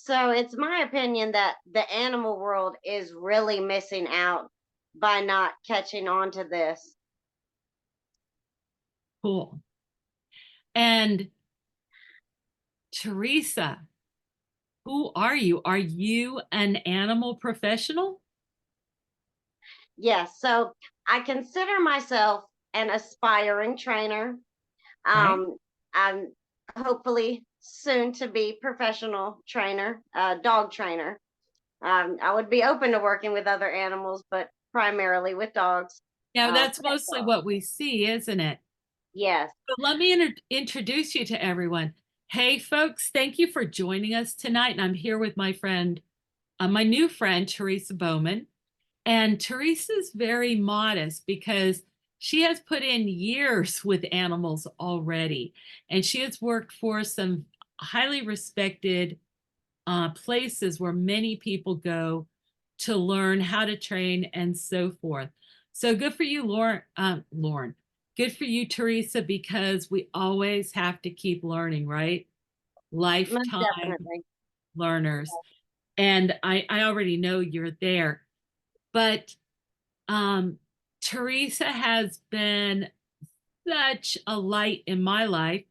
So it's my opinion that the animal world is really missing out by not catching on to this. Cool. And Teresa, who are you? Are you an animal professional? Yes, so I consider myself an aspiring trainer. Okay. I'm hopefully soon to be professional trainer, dog trainer. I would be open to working with other animals, but primarily with dogs. Now, that's Pet mostly dogs. what we see, isn't it? Yes. But let me introduce you to everyone. Hey, folks, thank you for joining us tonight. And I'm here with my friend, my new friend, Teresa Bowman. And Teresa's very modest because she has put in years with animals already. And she has worked for some highly respected places where many people go to learn how to train and so forth. So good for you, Lauren. Lauren. Good for you, Teresa, because we always have to keep learning, right? Most Lifetime definitely. learners. And I already know you're there. But um, Teresa has been such a light in my life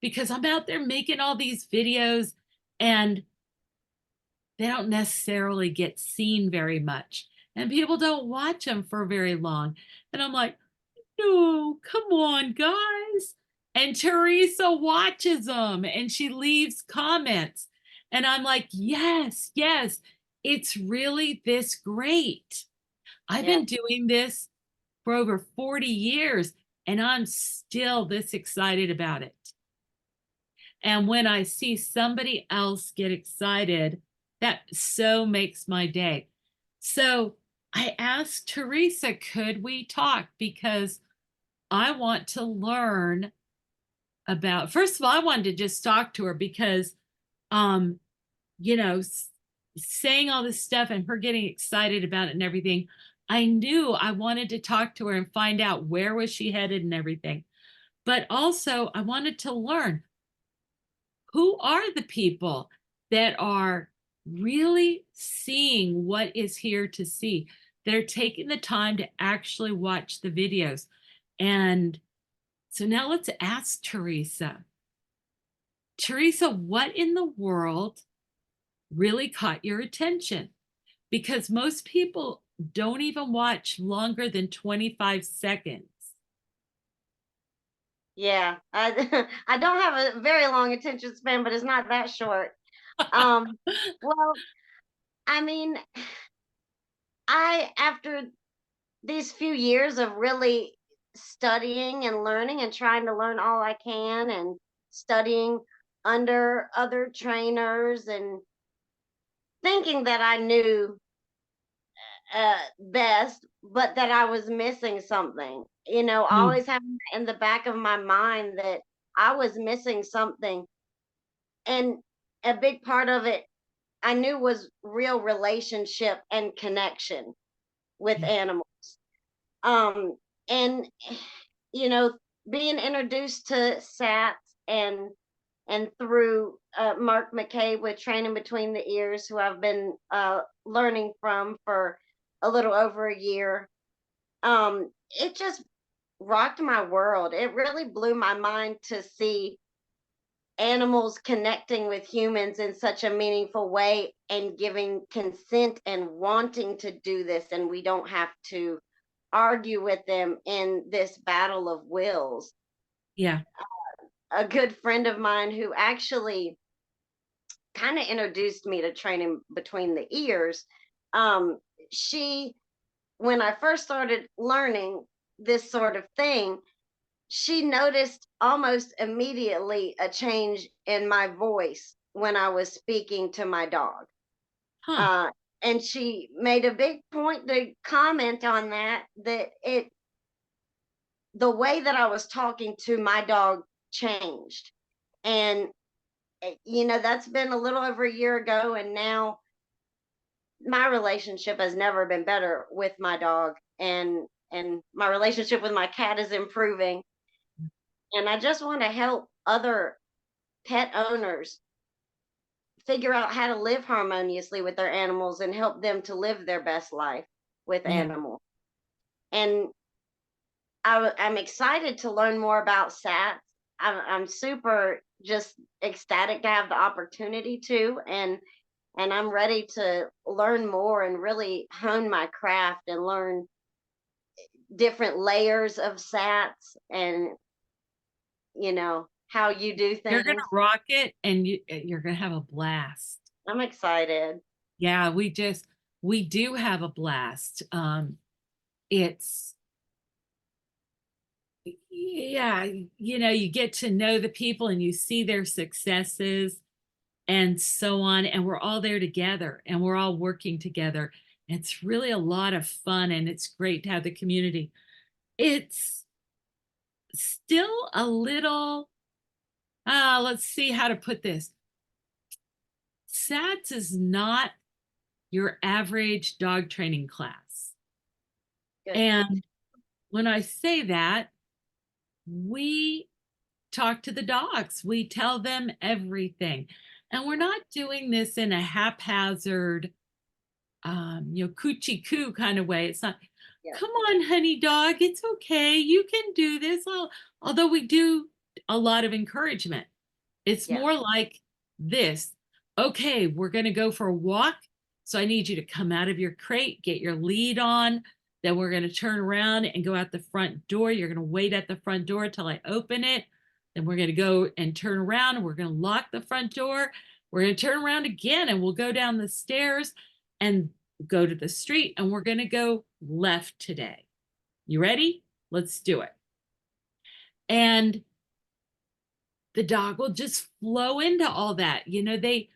because I'm out there making all these videos and they don't necessarily get seen very much. And people don't watch them for very long. And I'm like, no, come on, guys. And Teresa watches them and she leaves comments. And I'm like, yes, yes, it's really this great. I've Yeah. been doing this for over 40 years and I'm still this excited about it. And when I see somebody else get excited, that so makes my day. So I asked Teresa, could we talk? Because I want to learn about, first of all, I wanted to just talk to her because, um, you know, saying all this stuff and her getting excited about it and everything, I knew I wanted to talk to her and find out where was she headed and everything. But also I wanted to learn who are the people that are really seeing what is here to see. They're taking the time to actually watch the videos. And so now let's ask Teresa. Teresa, what in the world really caught your attention? Because most people don't even watch longer than 25 seconds. Yeah. I don't have a very long attention span, but it's not that short. Um, well, I mean, I after these few years of really studying and learning and trying to learn all I can and studying under other trainers and thinking that I knew best, but that I was missing something. Mm, Always having in the back of my mind that I was missing something. And a big part of it I knew was real relationship and connection with yeah. animals. Um, and you know, being introduced to SATs and through Mark McKay with Training Between the Ears, who I've been learning from for a little over a year. It just rocked my world. It really blew my mind to see animals connecting with humans in such a meaningful way and giving consent and wanting to do this, and we don't have to argue with them in this battle of wills. Yeah. A good friend of mine who actually kind of introduced me to Training Between the Ears, um, she, when I first started learning this sort of thing, she noticed almost immediately a change in my voice when I was speaking to my dog. Huh. Uh, and she made a big point to comment on that the way that I was talking to my dog changed. And, that's been a little over a year ago. And now my relationship has never been better with my dog. And my relationship with my cat is improving. And I just want to help other pet owners figure out how to live harmoniously with their animals and help them to live their best life with Yeah. animals. And I'm excited to learn more about SATs. I'm super just ecstatic to have the opportunity to, and I'm ready to learn more and really hone my craft and learn different layers of SATs and how you do You're gonna things. rock it, and you're gonna have a blast. I'm excited. Yeah, we do have a blast. It's yeah, you get to know the people and you see their successes and so on, and we're all there together and we're all working together. It's really a lot of fun, and it's great to have the community. It's still a little, let's see how to put this. SATS is not your average dog training class. Good. And when I say that, we talk to the dogs, we tell them everything. And we're not doing this in a haphazard, coochie coo kind of way. It's not, Yeah. come on, honey dog, it's okay. You can do this. Although we do a lot of encouragement. It's Yeah. more like this. Okay, we're going to go for a walk. So I need you to come out of your crate, get your lead on. Then we're going to turn around and go out the front door. You're going to wait at the front door till I open it. Then we're going to go and turn around, and we're going to lock the front door. We're going to turn around again, and we'll go down the stairs and go to the street, and we're going to go left today. You ready? Let's do it. And the dog will just flow into all that. They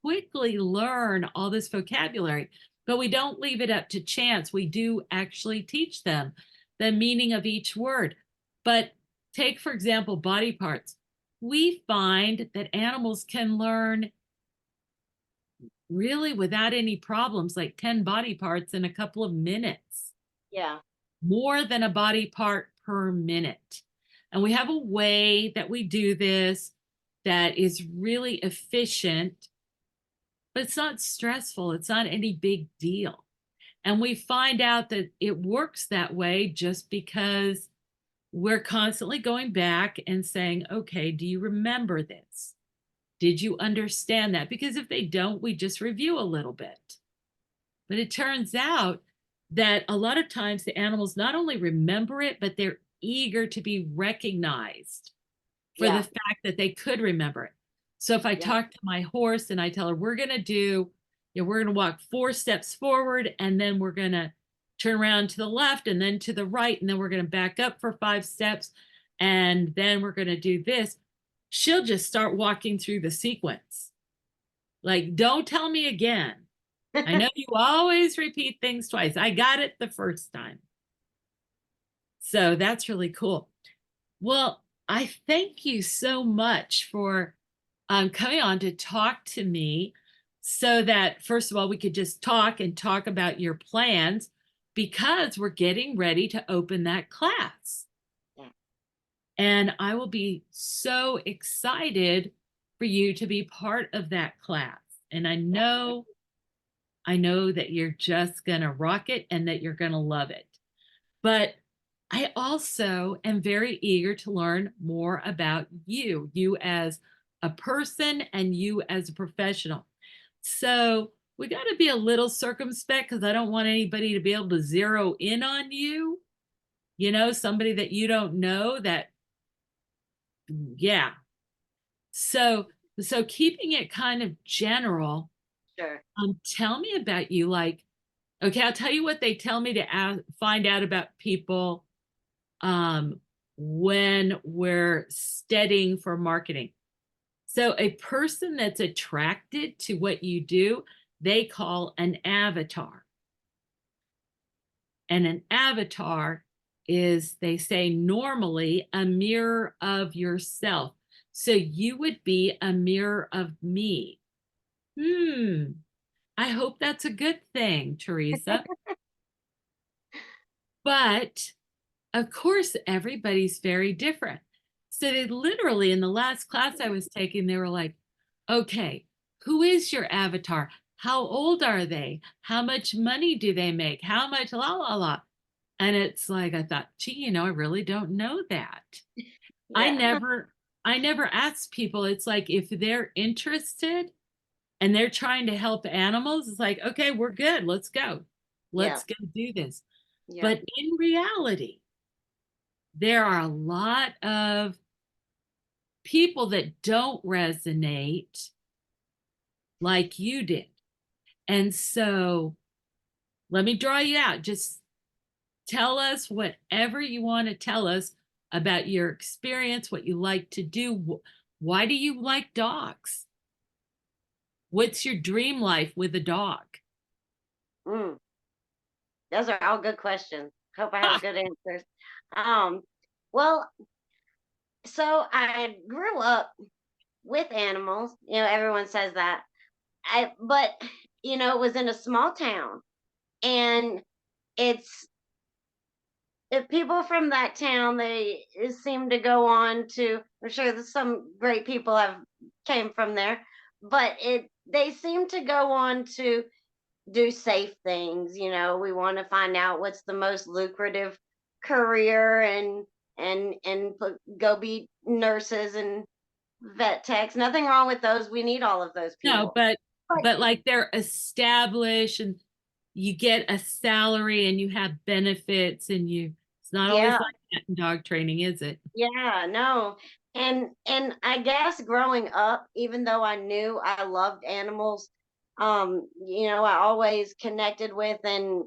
quickly learn all this vocabulary, but we don't leave it up to chance. We do actually teach them the meaning of each word. But take, for example, body parts. We find that animals can learn really without any problems, like 10 body parts in a couple of minutes, Yeah. more than a body part per minute. And we have a way that we do this that is really efficient, but it's not stressful. It's not any big deal. And we find out that it works that way just because we're constantly going back and saying, okay, do you remember this? Did you understand that? Because if they don't, we just review a little bit. But it turns out that a lot of times the animals not only remember it, but they're eager to be recognized for the Yeah. fact that they could remember it. So if I Yeah. talk to my horse and I tell her, we're going to walk 4 steps forward, and then we're going to turn around to the left and then to the right, and then we're going to back up for 5 steps, and then we're going to do this. She'll just start walking through the sequence. Like, don't tell me again. I know you always repeat things twice. I got it the first time. So that's really cool. Well, I thank you so much for coming on to talk to me so that, first of all, we could just talk and talk about your plans because we're getting ready to open that class. Yeah. And I will be so excited for you to be part of that class. And I know that you're just going to rock it and that you're going to love it. But I also am very eager to learn more about you as a person and you as a professional. So we got to be a little circumspect because I don't want anybody to be able to zero in on you. Somebody that you don't know that, yeah. So keeping it kind of general, Sure. tell me about you. Like, okay, I'll tell you what they tell me to find out about people when we're studying for marketing. So a person that's attracted to what you do, they call an avatar. And an avatar is, they say, normally a mirror of yourself. So you would be a mirror of me. I hope that's a good thing, Teresa. But of course, everybody's very different. So they literally, in the last class I was taking, they were like, okay, Who is your avatar? How old are they? How much money do they make? How much la la la? And it's like I thought, gee, I really don't know that. I Yeah. never I never ask people. It's like if they're interested and they're trying to help animals, it's like, okay, we're good. Let's go. Yeah. Let's go do this. Yeah. But in reality, there are a lot of people that don't resonate like you did. And so let me draw you out. Just tell us whatever you want to tell us about your experience, what you like to do. Why do you like dogs? What's your dream life with a dog? Mm. Those are all good questions. Hope I have good answers. Um, well, so I grew up with animals. Everyone says that. But it was in a small town, and it's if people from that town they seem to go on to. I'm sure that some great people have came from there, but they seem to go on to do safe things. We want to find out what's the most lucrative career and go be nurses and vet techs. Nothing wrong with those. We need all of those No, people. But but like they're established and you get a salary and you have benefits and it's not always yeah, like that in dog training, is it? yeah, no. And I guess growing up, even though I knew I loved animals, I always connected with and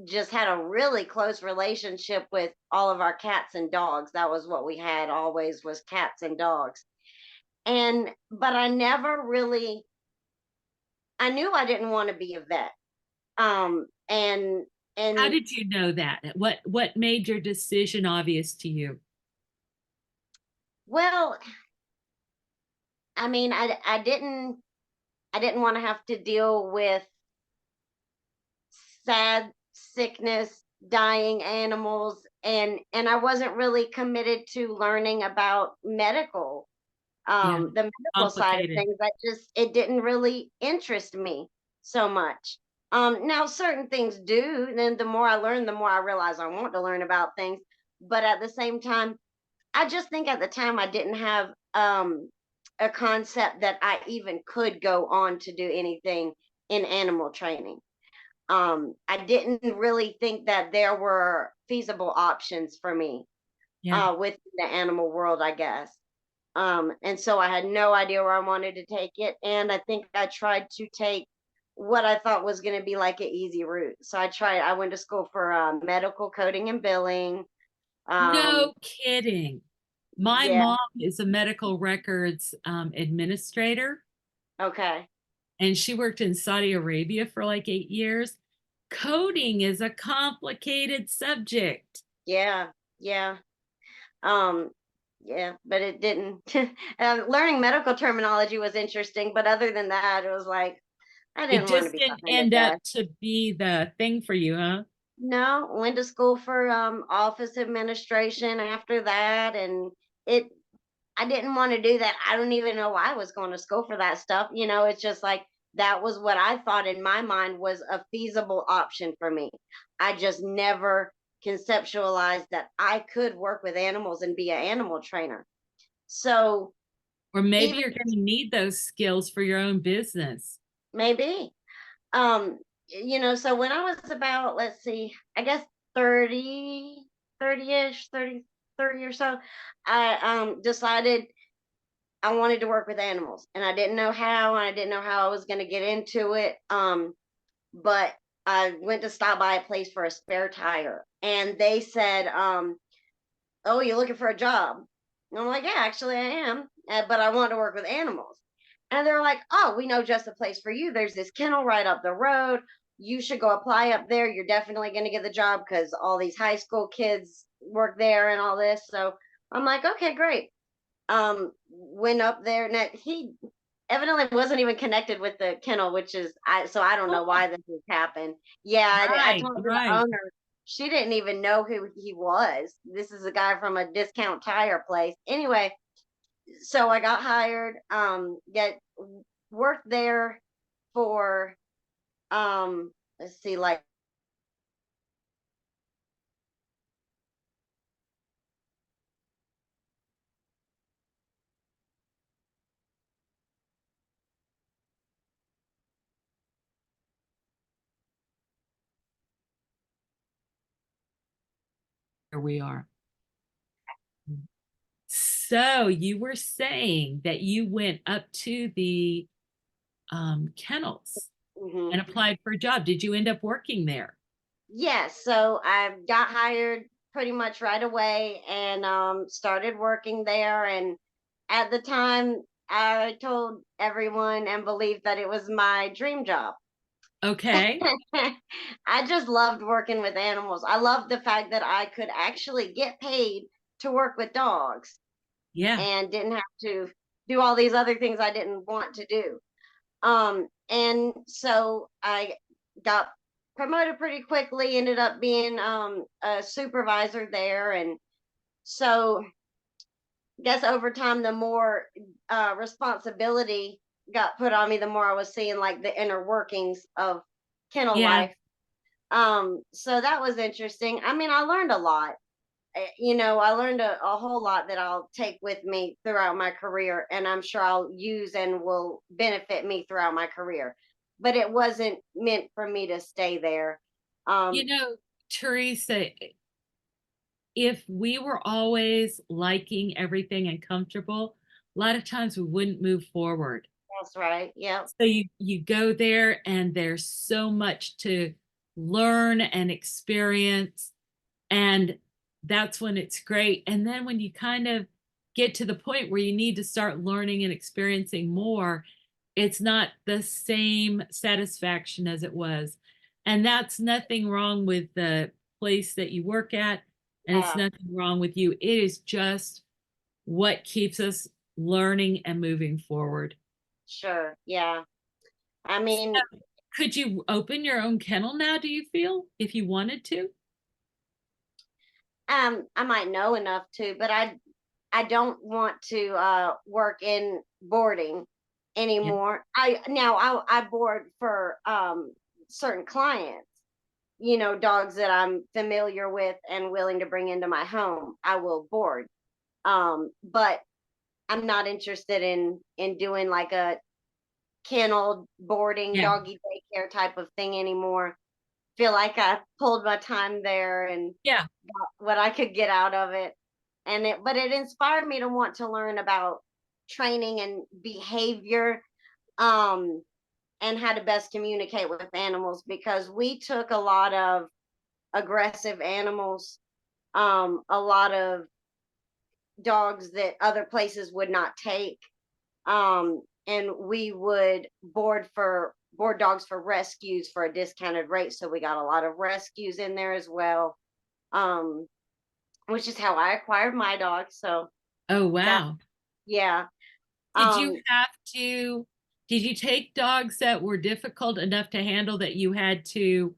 just had a really close relationship with all of our cats and dogs. That was what we had always was cats and dogs. But I knew I didn't want to be a vet. Um and How and did you know that? What made your decision obvious to you? well, I mean, I didn't want to have to deal with sad sickness, dying animals, and I wasn't really committed to learning about Yeah, the medical side of complicated. things. It didn't really interest me so much. Now certain things do, and then the more I learn, the more I realize I want to learn about things. But at the same time, I just think at the time I didn't have a concept that I even could go on to do anything in animal training. I didn't really think that there were feasible options for me Yeah. within the animal world, I guess. And so I had no idea where I wanted to take it. And I think I tried to take what I thought was going to be like an easy route. So I went to school for medical coding and billing. Um, No kidding. My yeah, mom is a medical records administrator, okay. and she worked in Saudi Arabia for like 8 years. Coding is a complicated subject. Yeah, yeah. Um, yeah, but it didn't. Learning medical terminology was interesting, but other than that, it was like I It didn't want to just be didn't behind a end up desk. to be the thing for you, huh? No, went to school for office administration after that, and it I didn't want to do that. I don't even know why I was going to school for that stuff. It's just like that was what I thought in my mind was a feasible option for me. I just never conceptualized that I could work with animals and be an animal trainer. So Or maybe even you're going to need those skills for your own business. maybe, um, so when I was about, let's see, I guess 30, 30-ish, 30 or so, I decided I wanted to work with animals, and I didn't know how, and I didn't know how I was going to get into it. But I went to stop by a place for a spare tire, and they said, "Oh, you're looking for a job?" And I'm like, "Yeah, actually, I am, but I want to work with animals." And they're like, "Oh, we know just the place for you. There's this kennel right up the road. You should go apply up there. You're definitely going to get the job because all these high school kids work there and all this." So I'm like, "Okay, great." Went up there, and he evidently wasn't even connected with the kennel, which is I don't know Oh, why this has happened. Yeah, I right, talked to the right. owner. She didn't even know who he was. This is a guy from a discount tire place. Anyway, so I got hired, get worked there for, let's see, like, Here we are. So you were saying that you went up to the kennels mhm. and applied for a job. Did you end up working there? Yes, so I got hired pretty much right away and started working there. And at the time, I told everyone and believed that it was my dream job. Okay. I just loved working with animals. I loved the fact that I could actually get paid to work with dogs Yeah. and didn't have to do all these other things I didn't want to do. And so I got promoted pretty quickly, ended up being a supervisor there. And so I guess over time, the more responsibility got put on me, the more I was seeing like the inner workings of kennel Yeah. life. So that was interesting. I mean, I learned a lot. You know, I learned a whole lot that I'll take with me throughout my career, and I'm sure I'll use and will benefit me throughout my career. But it wasn't meant for me to stay there. You Um, know, Teresa, if we were always liking everything and comfortable, a lot of times we wouldn't move forward. that's right. Yep. So you go there and there's so much to learn and experience, and that's when it's great. And then when you kind of get to the point where you need to start learning and experiencing more, it's not the same satisfaction as it was. And that's nothing wrong with the place that you work at, and it's Yeah. nothing wrong with you. It is just what keeps us learning and moving forward. Sure. Yeah. I So, mean, could you open your own kennel now, do you feel, if you wanted to? I might know enough to, but I don't want to work in boarding Yeah. anymore. I board for certain clients, you know, dogs that I'm familiar with and willing to bring into my home. I will board. But I'm not interested in doing like a kennel boarding Yeah. doggy daycare type of thing anymore. Feel like I pulled my time there and Yeah. what I could get out of it. And it inspired me to want to learn about training and behavior, um and how to best communicate with animals, because we took a lot of aggressive animals, a lot of dogs that other places would not take, and we would board dogs for rescues for a discounted rate, so we got a lot of rescues in there as well, um which is how I acquired my dog. So Oh, that, wow. yeah. Did you um have to, did you take dogs that were difficult enough to handle that you had to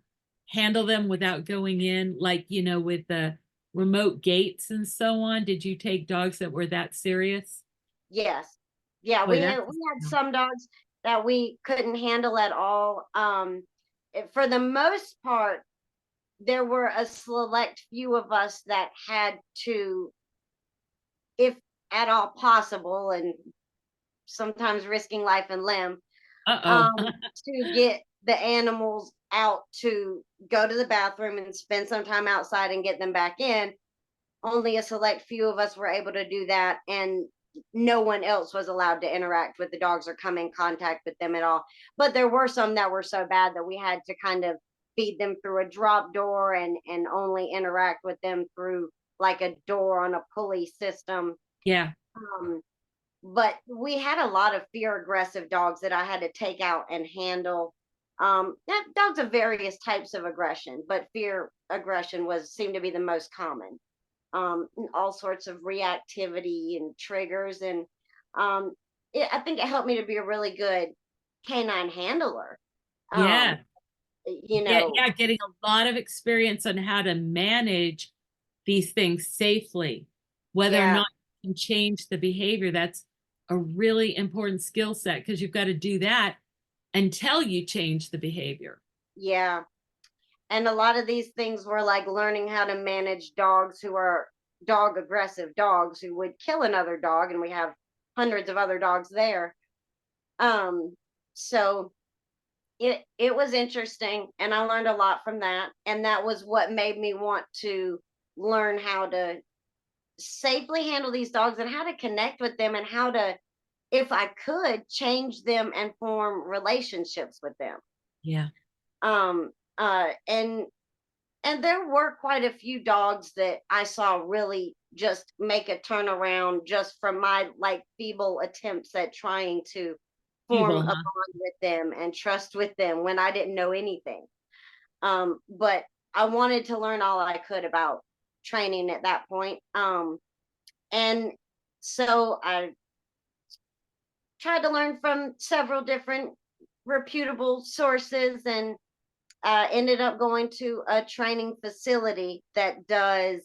handle them without going in, like, with the remote gates and so on? Did you take dogs that were that serious? yes, yeah, Boy, we had some dogs that we couldn't handle at all. For the most part, there were a select few of us that had to, if at all possible, and sometimes risking life and limb, uh-oh. um, to get the animals out to go to the bathroom and spend some time outside and get them back in. Only a select few of us were able to do that, and no one else was allowed to interact with the dogs or come in contact with them at all. But there were some that were so bad that we had to kind of feed them through a drop door and only interact with them through like a door on a pulley system. Yeah. um, but we had a lot of fear aggressive dogs that I had to take out and handle. Dogs of various types of aggression, but fear aggression was seemed to be the most common. And all sorts of reactivity and triggers, and um, I think it helped me to be a really good canine handler. Um, Yeah. you Yeah, know, yeah, getting a lot of experience on how to manage these things safely, whether or yeah, not can change the behavior. That's a really important skill set because you've got to do that until you change the behavior. Yeah. And a lot of these things were like learning how to manage dogs who are dog aggressive dogs who would kill another dog, and we have hundreds of other dogs there. So it was interesting, and I learned a lot from that, and that was what made me want to learn how to safely handle these dogs and how to connect with them, and how to, if I could, change them and form relationships with them. Yeah. um and there were quite a few dogs that I saw really just make a turnaround just from my like feeble attempts at trying to form Evil, a huh? bond with them and trust with them when I didn't know anything. But I wanted to learn all I could about training at that point. And so I tried to learn from several different reputable sources, and ended up going to a training facility that does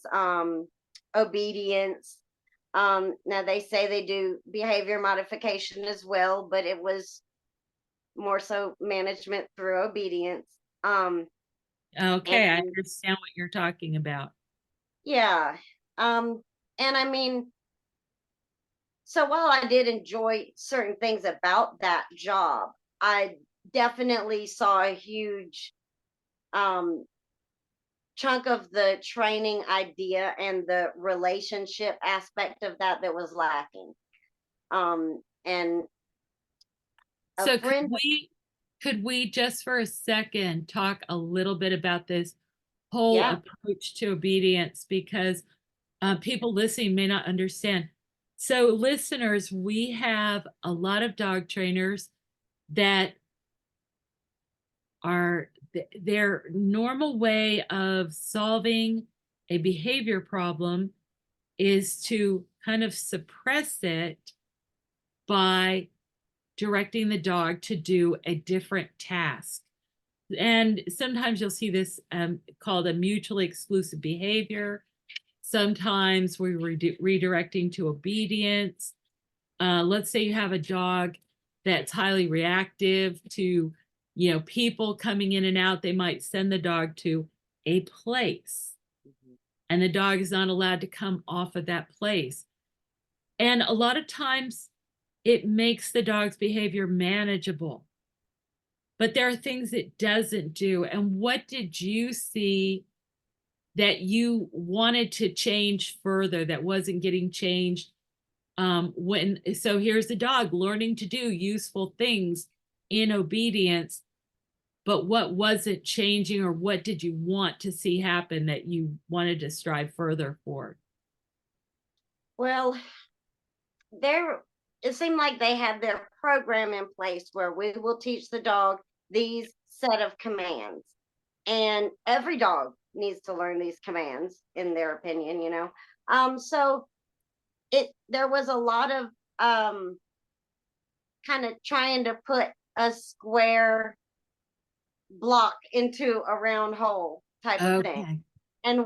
obedience. Now they say they do behavior modification as well, but it was more so management through obedience. Okay, I And understand what you're talking about. yeah, and I mean, so while I did enjoy certain things about that job, I definitely saw a huge um chunk of the training idea and the relationship aspect of that that was lacking. And a So friend, could we just for a second talk a little bit about this whole yeah, approach to obedience because people listening may not understand. So listeners, we have a lot of dog trainers that are their normal way of solving a behavior problem is to kind of suppress it by directing the dog to do a different task. And sometimes you'll see this called a mutually exclusive behavior. Sometimes we're redirecting to obedience. Let's say you have a dog that's highly reactive to, people coming in and out. They might send the dog to a place, and the dog is not allowed to come off of that place. And a lot of times it makes the dog's behavior manageable. But there are things it doesn't do. And what did you see that you wanted to change further that wasn't getting changed? So here's the dog learning to do useful things in obedience, but what wasn't changing, or what did you want to see happen that you wanted to strive further for? well, there, it seemed like they had their program in place where we will teach the dog these set of commands, and every dog needs to learn these commands in their opinion. So it there was a lot of kind of trying to put a square block into a round hole type of thing. Okay. And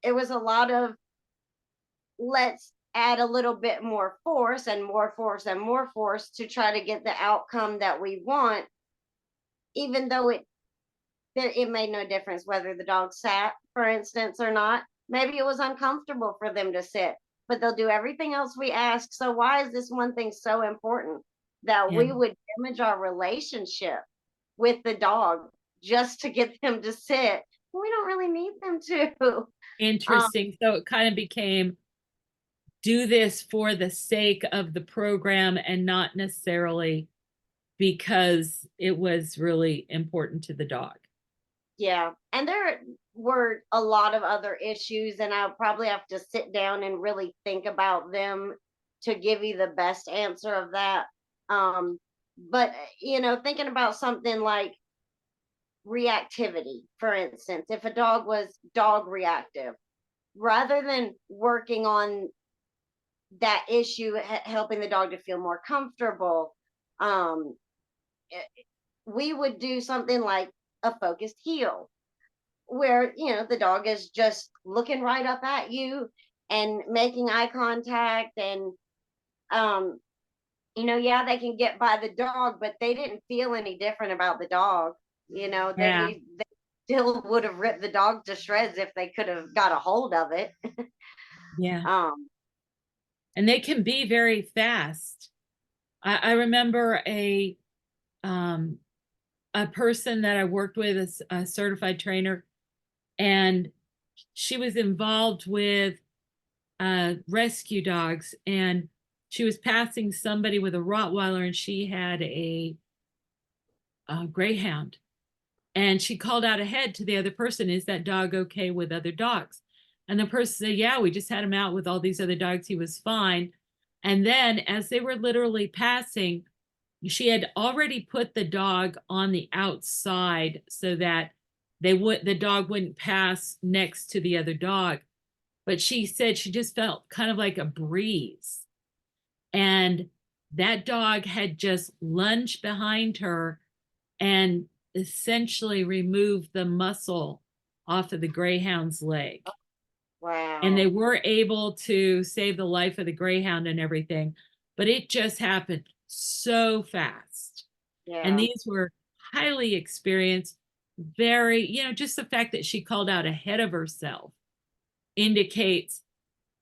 it was a lot of, let's add a little bit more force and more force and more force to try to get the outcome that we want, even though it made no difference whether the dog sat, for instance, or not. Maybe it was uncomfortable for them to sit, but they'll do everything else we ask. So why is this one thing so important that Yeah. we would damage our relationship with the dog just to get them to sit? We don't really need them to. Um, Interesting. So it kind of became do this for the sake of the program and not necessarily because it was really important to the dog. yeah, and there were a lot of other issues, and I'll probably have to sit down and really think about them to give you the best answer of that. But thinking about something like reactivity, for instance, if a dog was dog reactive, rather than working on that issue, helping the dog to feel more comfortable, um, we would do something like a focused heel, where the dog is just looking right up at you, and making eye contact, and um yeah, they can get by the dog, but they didn't feel any different about the dog. Yeah. They still would have ripped the dog to shreds if they could have got a hold of it. Yeah. um And they can be very fast. I remember um, a person that I worked with, a certified trainer, and she was involved with rescue dogs, and she was passing somebody with a Rottweiler, and she had a greyhound, and she called out ahead to the other person, "Is that dog okay with other dogs?" And the person said, "Yeah, we just had him out with all these other dogs. He was fine." And then as they were literally passing, she had already put the dog on the outside so that the dog wouldn't pass next to the other dog. But she said she just felt kind of like a breeze, and that dog had just lunged behind her and essentially removed the muscle off of the greyhound's leg. And they wow. were able to save the life of the greyhound and everything, but it just happened so fast. And Yeah. these were highly experienced, very, just the fact that she called out ahead of herself indicates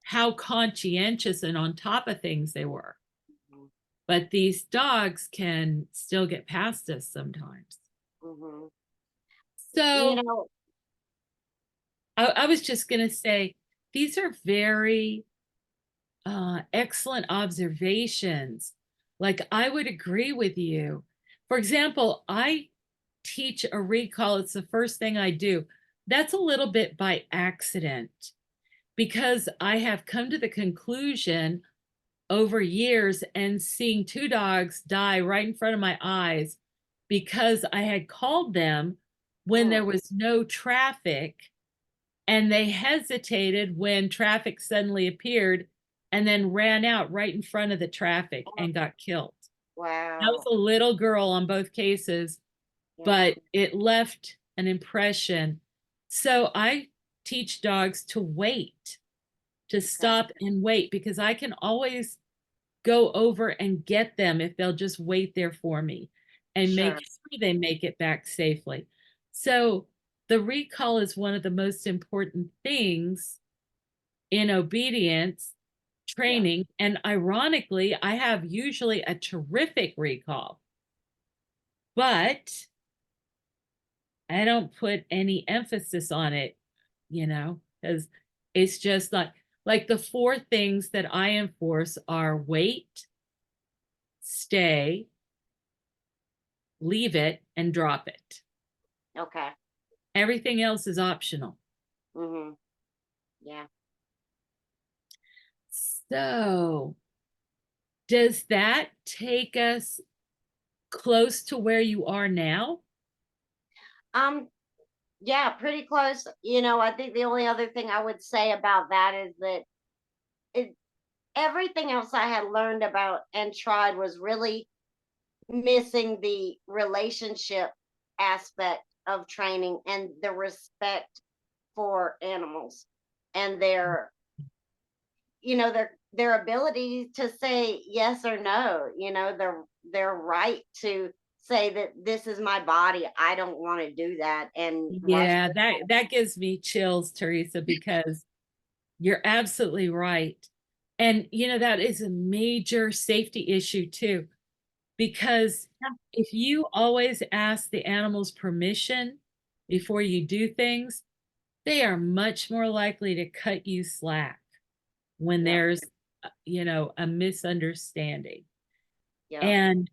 how conscientious and on top of things they were. But these dogs can still get past us sometimes. Hmm. you So know I was just going to say, these are very excellent observations. Like, I would agree with you. For example, I teach a recall. It's the first thing I do. That's a little bit by accident because I have come to the conclusion over years and seeing two dogs die right in front of my eyes because I had called them when there mm, was no traffic, and they hesitated when traffic suddenly appeared and then ran out right in front of the traffic oh, and got killed. That was wow. a little girl on both cases, Yeah. but it left an impression. So I teach dogs to wait, to Okay. stop and wait, because I can always go over and get them if they'll just wait there for me and make Sure. sure they make it back safely. So the recall is one of the most important things in obedience Yeah. training. And ironically, I have usually a terrific recall, but I don't put any emphasis on it, because it's just like the four things that I enforce are wait, stay, leave it, and drop it. Okay. Everything else is optional. Hmm. Yeah. So, does that take us close to where you are now? um yeah, pretty close. I think the only other thing I would say about that is that it everything else I had learned about and tried was really missing the relationship aspect of training and the respect for animals and their ability to say yes or no, their right to say that this is my body, I don't want to do that, and vice Yeah, that gives me chills, Teresa, because you're absolutely right. And that is a major safety issue too, because versa. if you always ask the animals permission before you do things, they are much more likely to cut you slack when Yep. there's a misunderstanding. Yep. And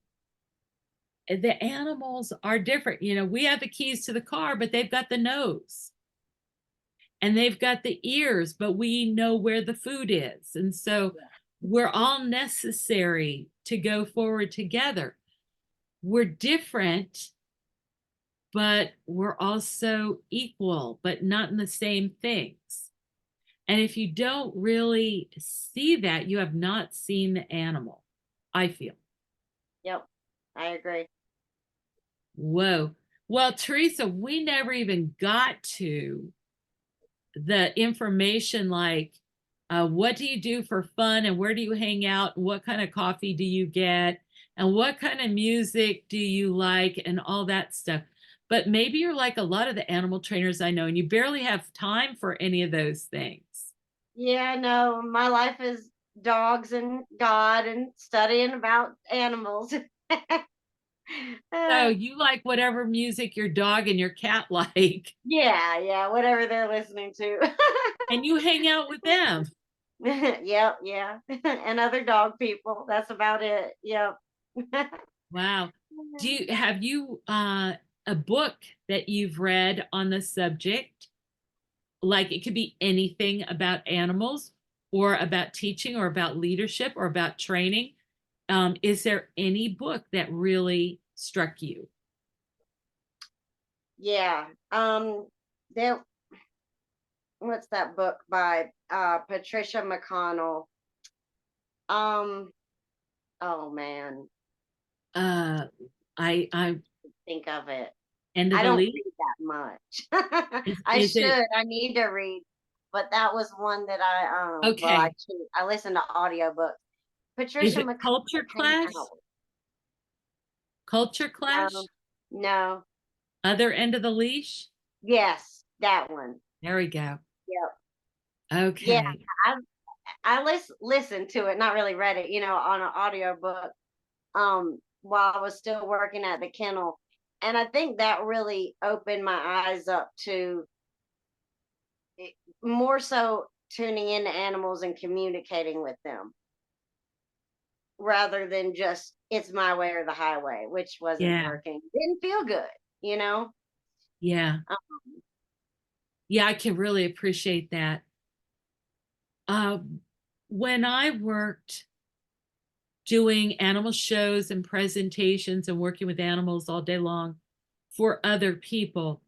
the animals are different. We have the keys to the car, but they've got the nose, and they've got the ears, but we know where the food is. And so Yeah. we're all necessary to go forward together. We're different, but we're also equal, but not in the same things. And if you don't really see that, you have not seen the animal, I feel. Yep. I agree. Whoa. Well, Teresa, we never even got to the information like What do you do for fun, and where do you hang out? What kind of coffee do you get? And what kind of music do you like, and all that stuff. But maybe you're like a lot of the animal trainers I know, and you barely have time for any of those things. Yeah, no, my life is dogs and God and studying about animals. So Uh, you like whatever music your dog and your cat like, yeah, yeah, whatever they're listening to. and you hang out with them. Yep, yeah. And other dog people. That's about it. Yep. Wow. Have you a book that you've read on the subject? Like it could be anything about animals or about teaching or about leadership or about training. Is there any book that really struck you? Yeah. There what's that book by Patricia McConnell? Um, oh man, Uh, I think of it. End of I the don't league. read that much. I Is it should. I need to read, but that was one that well, okay? I listen to audiobooks. Is Patricia it Culture McConnell came Clash? out. Culture No, Clash? no. Other end of the leash? Yes, that one. There we go. Yep. Yeah, Okay. I listened to it, not really read it, on an audiobook while I was still working at the kennel. And I think that really opened my eyes up to it, more so tuning into animals and communicating with them rather than just it's my way or the highway, which wasn't Yeah. working. Didn't feel good, you know? Yeah. Um, Yeah, I can really appreciate that. When I worked doing animal shows and presentations and working with animals all day long for other people,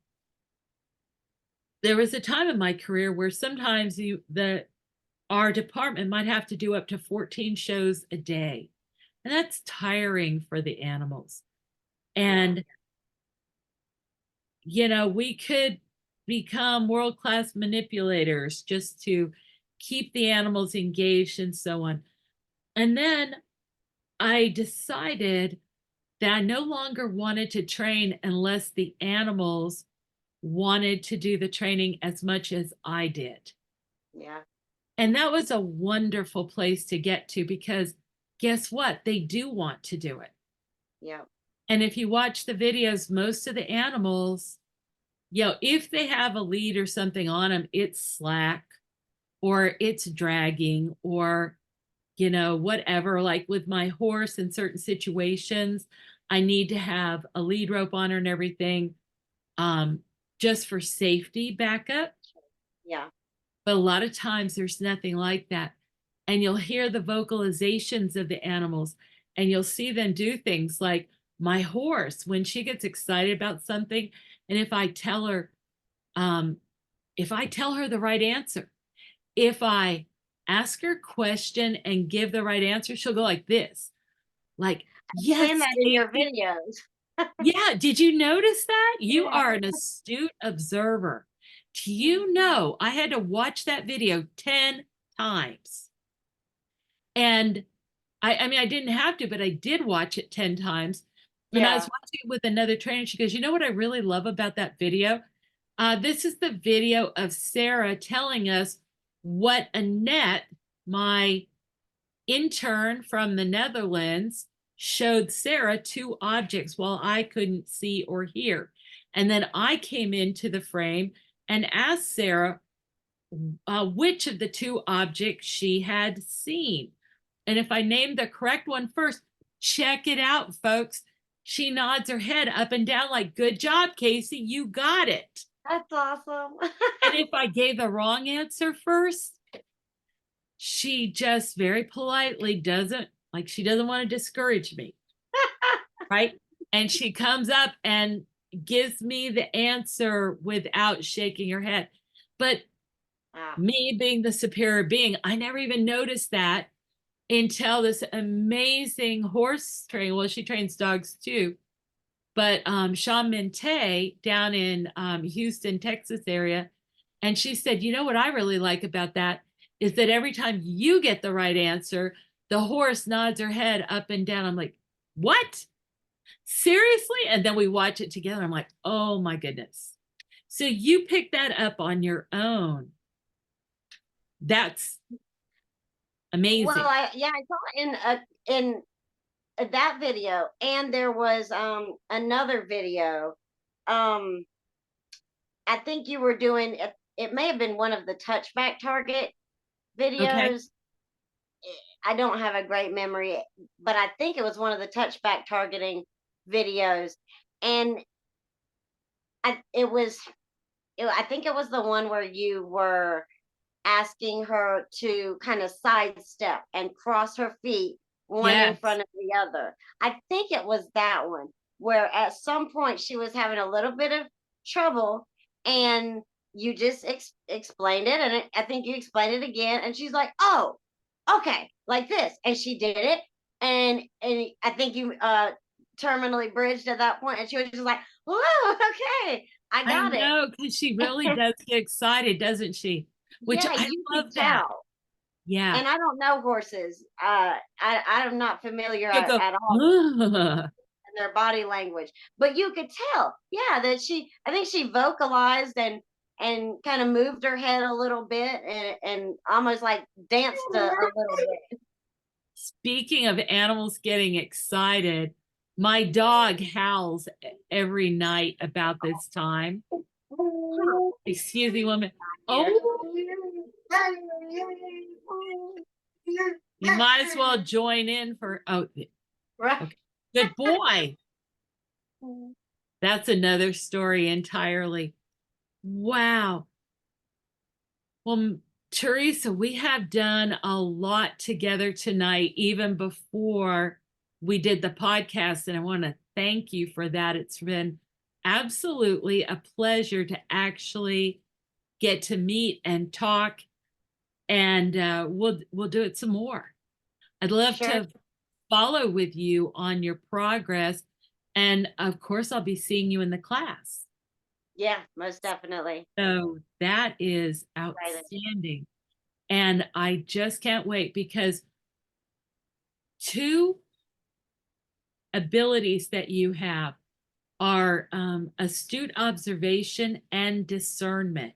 there was a time in my career where sometimes our department might have to do up to 14 shows a day. And that's tiring for the animals. yeah, And, we could become world class manipulators just to keep the animals engaged and so on. And then I decided that I no longer wanted to train unless the animals wanted to do the training as much as I did. yeah, And that was a wonderful place to get to because guess what? They do want to do it. yeah, And if you watch the videos, most of the animals, if they have a lead or something on them, it's slack or it's dragging or, whatever. Like with my horse in certain situations, I need to have a lead rope on her and everything, um, just for safety backup. yeah. But a lot of times there's nothing like that. And you'll hear the vocalizations of the animals and you'll see them do things like my horse when she gets excited about something. And um, if I tell her the right answer, if I ask her a question and give the right answer, she'll go like this, like, Seeing yes, that in your Kayce. videos. Yeah, did you notice that? You Yeah. are an astute observer. Do you know I had to watch that video 10 times? And I mean, I didn't have to, but I did watch it 10 times. And I was Yeah. watching it with another trainer. She goes, you know what I really love about that video? This is the video of Sarah telling us what Annette, my intern from the Netherlands, showed Sarah two objects while I couldn't see or hear. And then I came into the frame and asked Sarah which of the two objects she had seen. And if I named the correct one first, check it out, folks. She nods her head up and down, like, good job, Kayce, you got it. That's awesome. And if I gave the wrong answer first, she just very politely she doesn't want to discourage me, right? And she comes up and gives me the answer without shaking her head. But Wow. me being the superior being, I never even noticed that until this amazing horse trainer. Well, she trains dogs too. But Sean Minte down in Houston, Texas area. And she said, you know what I really like about that is that every time you get the right answer, the horse nods her head up and down. I'm like, what? Seriously? And then we watch it together. I'm like, oh my goodness. So you picked that up on your own. That's Well, amazing. I saw it in that video, and there was another video. Um, I think you were doing it. It may have been one of the touchback target Okay. videos. I don't have a great memory, but I think it was one of the touchback targeting videos, and I think it was the one where you were asking her to kind of sidestep and cross her feet one in Yes. front of the other. I think it was that one where at some point she was having a little bit of trouble, and you just explained it, and I think you explained it again, and she's like, "Oh, okay, like this," and she did it, and I think you terminally bridged at that point, and she was just like, "Whoa, okay, I I got it." know, because she really does get excited, doesn't she? Which Yeah, I you could love that. tell. Yeah. And I don't know horses. I'm not familiar She'll go, at all "Ugh." in their body language, but you could tell, yeah, that I think she vocalized and kind of moved her head a little bit and almost like danced a little bit. Speaking of animals getting excited, my dog howls every night about this time. Huh, Excuse me, woman. here. Oh, you might as well join in for, oh, Right. okay. Good boy. That's another story entirely. Wow. Well, Teresa, we have done a lot together tonight, even before we did the podcast. And I want to thank you for that. It's been absolutely a pleasure to actually get to meet and talk. And we'll do it some more. I'd love Sure. to follow with you on your progress. And of course, I'll be seeing you in the class. Yeah, most definitely. So that is Right. outstanding. And I just can't wait because two abilities that you have are astute observation and discernment.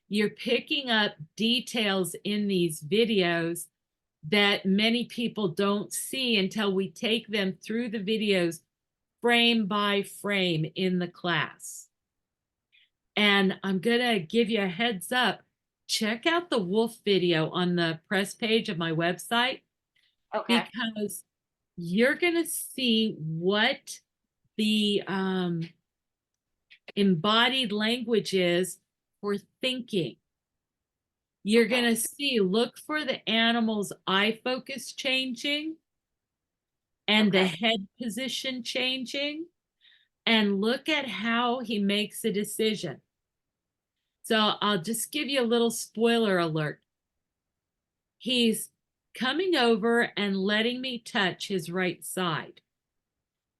You're picking up details in these videos that many people don't see until we take them through the videos frame by frame in the class. And I'm going to give you a heads up. Check out the wolf video on the press page of my website, Okay. because you're going to see what the embodied language is for thinking. You're Okay. going to see, look for the animal's eye focus changing and the Okay. head position changing, and look at how he makes a decision. So I'll just give you a little spoiler alert. He's coming over and letting me touch his right side.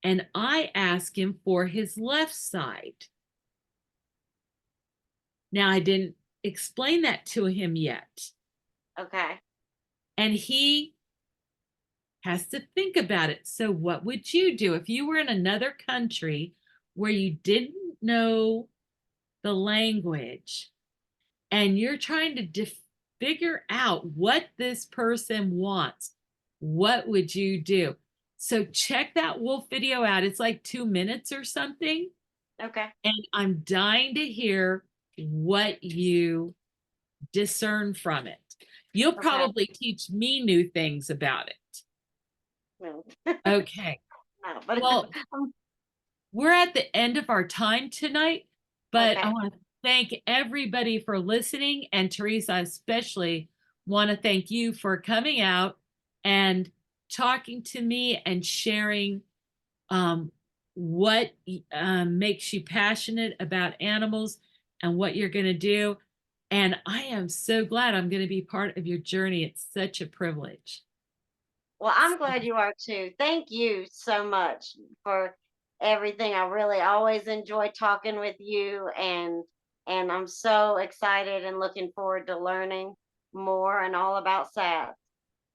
And I ask him for his left side. Now, I didn't explain that to him yet. Okay. And he has to think about it. So, what would you do if you were in another country where you didn't know the language and you're trying to figure out what this person wants? What would you do? So, check that wolf video out. It's like 2 minutes or something. Okay. And I'm dying to hear what you discern from it. You'll Okay. probably teach me new things about it. Well, Okay. no, but Well, we're at the end of our time tonight, but I okay. want to thank everybody for listening. And Teresa, I especially want to thank you for coming out and talking to me and sharing um, what makes you passionate about animals and what you're going to do. And I am so glad I'm going to be part of your journey. It's such a privilege. Well, I'm glad you are too. Thank you so much for everything. I really always enjoy talking with you, and I'm so excited and looking forward to learning. more and all about sats.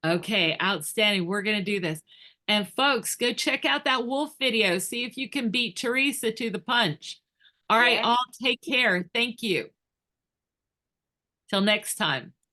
Okay, outstanding. We're going to do this. And folks, go check out that wolf video. See if you can beat Teresa to the punch. All right, Yeah. all take care. Thank you. Till next time.